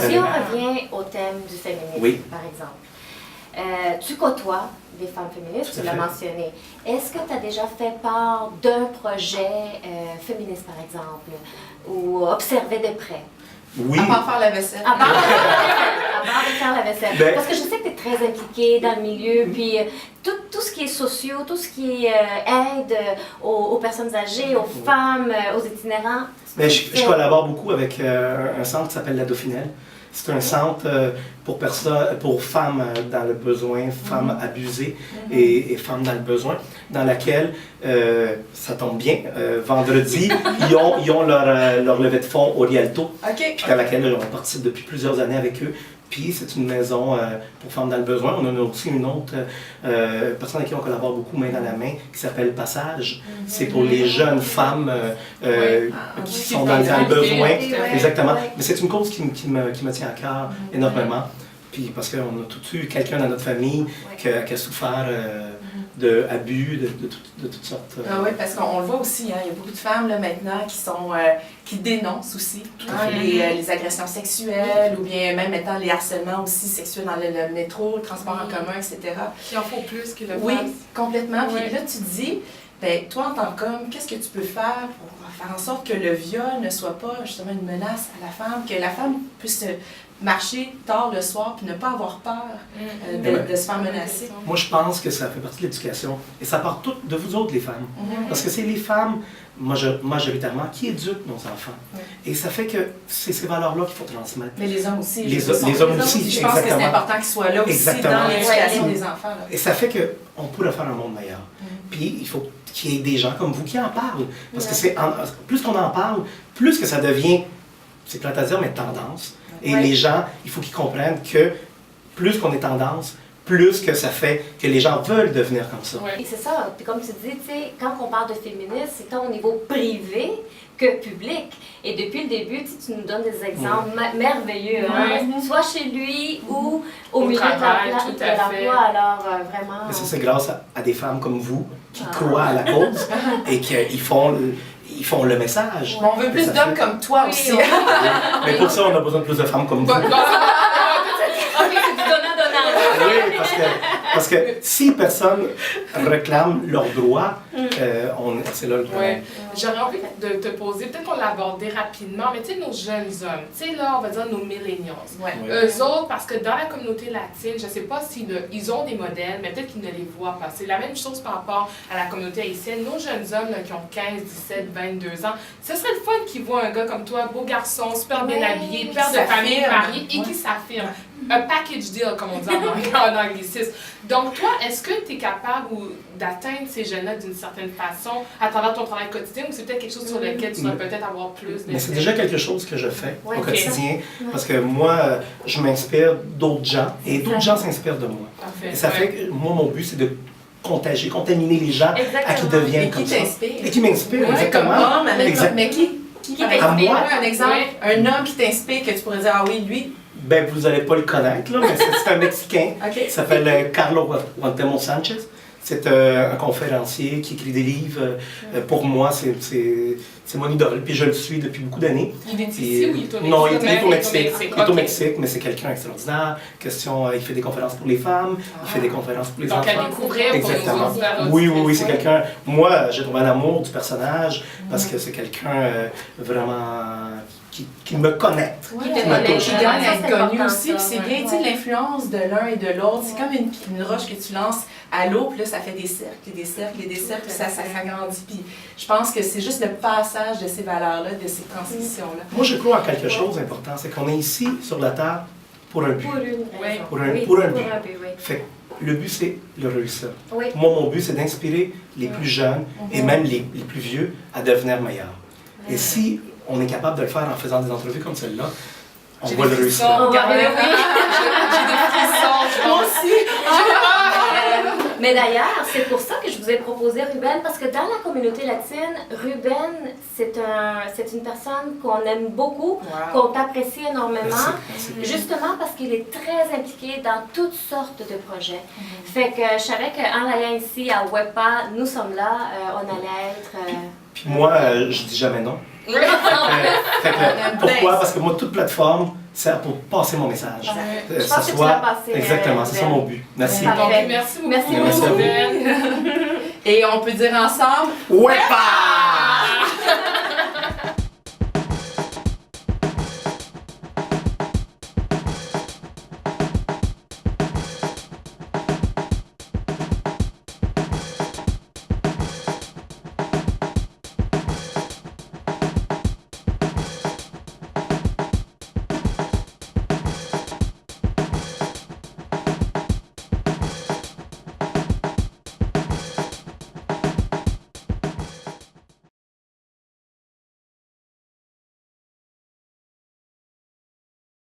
Si on revient au thème du féminisme, par exemple, tu côtoies des femmes féministes, tu l'as mentionné. Est-ce que tu as déjà fait part d'un projet féministe, par exemple, ou observé de près? Oui. À part faire la vaisselle. À part de faire la vaisselle. Parce que je sais que tu es très impliquée dans le milieu, puis tout ce qui est sociaux, tout ce qui est aide aux personnes âgées, aux femmes, aux itinérants. Je collabore beaucoup avec un centre qui s'appelle La Dauphinelle. C'est un centre pour femmes dans le besoin, femmes abusées et femmes dans le besoin, dans laquelle, ça tombe bien, vendredi, ils ont leur levée de fonds au Rialto, puis dans laquelle on participe depuis plusieurs années avec eux. Puis c'est une maison pour femmes dans le besoin. On a aussi une autre personne avec qui on collabore beaucoup main dans la main qui s'appelle Passage. C'est pour les jeunes femmes qui sont dans le besoin. Exactement. Mais c'est une cause qui me tient à cœur énormément. Puis parce qu'on a tout eu quelqu'un dans notre famille qui a souffert d'abus, de toutes sortes. Ah oui, parce qu'on le voit aussi, hein, il y a beaucoup de femmes là, maintenant qui dénoncent aussi les agressions sexuelles ou bien même maintenant les harcèlements aussi sexuels dans le métro, le transport en commun, etc. Qui en faut plus que le Oui, complètement. Puis là, tu te dis, ben, toi en tant qu'homme, qu'est-ce que tu peux faire pour faire en sorte que le viol ne soit pas justement une menace à la femme, que la femme puisse marcher tard le soir puis ne pas avoir peur de se faire menacer? Moi, je pense que ça fait partie de l'éducation. Et ça part tout de vous autres, les femmes. Parce que c'est les femmes, majoritairement, qui éduquent nos enfants. Et ça fait que c'est ces valeurs-là qu'il faut transmettre. Mais les hommes aussi. Les hommes aussi, je pense que c'est important qu'ils soient là aussi dans l'éducation des enfants. Là. Et ça fait qu'on pourrait faire un monde meilleur. Puis, il faut qu'il y ait des gens comme vous qui en parlent. Parce que plus qu'on en parle, plus que ça devient, c'est plate à dire, mais tendance. Et les gens, il faut qu'ils comprennent que plus qu'on est tendance, plus que ça fait que les gens veulent devenir comme ça. Et c'est ça. Puis comme tu dis, quand on parle de féminisme, c'est tant au niveau privé que public. Et depuis le début, tu nous donnes des exemples merveilleux, hein? Soit chez lui ou au milieu de l'emploi. Alors, vraiment... Mais ça, c'est grâce à des femmes comme vous qui croient à la cause et qu'ils font le message. On veut plus d'hommes comme toi aussi. Mais pour ça, on a besoin de plus de femmes comme vous. Ok, c'est du donnant-donnant. Oui, parce que si personne réclame leurs droits, c'est là le problème. J'aurais envie de te poser, peut-être qu'on l'a abordé rapidement, mais tu sais, nos jeunes hommes, tu sais, là, on va dire nos millennials. Eux autres, parce que dans la communauté latine, je ne sais pas s'ils ont des modèles, mais peut-être qu'ils ne les voient pas. C'est la même chose par rapport à la communauté haïtienne. Nos jeunes hommes là, qui ont 15, 17, 22 ans, ce serait le fun qu'ils voient un gars comme toi, beau garçon, super bien habillé, père de famille, marié, et qui s'affirme. Un package deal, comme on dit en anglicisme. Donc, toi, est-ce que tu es capable d'atteindre ces jeunes-là d'une certaine façon à travers ton travail quotidien ou c'est peut-être quelque chose sur lequel tu vas peut-être avoir plus de... Mais c'est déjà quelque chose que je fais au quotidien parce que moi, je m'inspire d'autres gens et d'autres gens s'inspirent de moi. Et ça fait que moi, mon but, c'est de contaminer les gens à qui deviennent comme ça. Et qui m'inspirent, exactement. Comme homme, mais qui t'inspire? Un exemple, un homme qui t'inspire que tu pourrais dire, ah oui, lui... Ben, vous n'allez pas le connaître, là, mais c'est un Mexicain qui s'appelle Carlos Guantemo Sanchez. C'est un conférencier qui écrit des livres. Pour moi, c'est mon idole, puis je le suis depuis beaucoup d'années. Il est ici ou il est au Mexique? Non, il est au Mexique. Il est au Mexique, mais c'est quelqu'un extraordinaire. Il fait des conférences pour les femmes, il fait des conférences pour les enfants. Donc, à découvrir pour exactement. nos Oui, c'est quelqu'un... Moi, j'ai trouvé l'amour du personnage parce que c'est quelqu'un vraiment... qui me connecte. Qui gagne à être connu aussi. Puis c'est bien, tu sais, l'influence de l'un et de l'autre. C'est comme une roche que tu lances à l'eau, puis là, ça fait des cercles, des cercles, des cercles, puis ça s'agrandit. Puis je pense que c'est juste le passage de ces valeurs-là, de ces transitions-là. Moi, je crois en quelque chose d'important, c'est qu'on est ici, sur la Terre, pour un but. Pour un but. Fait le but, c'est le réussir. Moi, mon but, c'est d'inspirer les plus jeunes et même les plus vieux à devenir meilleurs. Et si on est capable de le faire en faisant des entrevues comme celle-là, on va le réussir. J'ai des frissons, moi aussi. Mais d'ailleurs, c'est pour ça que je vous vous ai proposé Ruben parce que dans la communauté latine, Ruben, c'est une personne qu'on aime beaucoup, qu'on apprécie énormément, justement parce qu'il est très impliqué dans toutes sortes de projets. Fait que je savais qu'en allant ici à WEPA, nous sommes là, on allait être... Puis moi, je dis jamais non. Pourquoi? Parce que moi, toute plateforme sert pour passer mon message. Je pense que tu l'as passé. Exactement, c'est ça mon but. Merci. Merci beaucoup. Merci beaucoup. Et on peut dire ensemble, WEPA!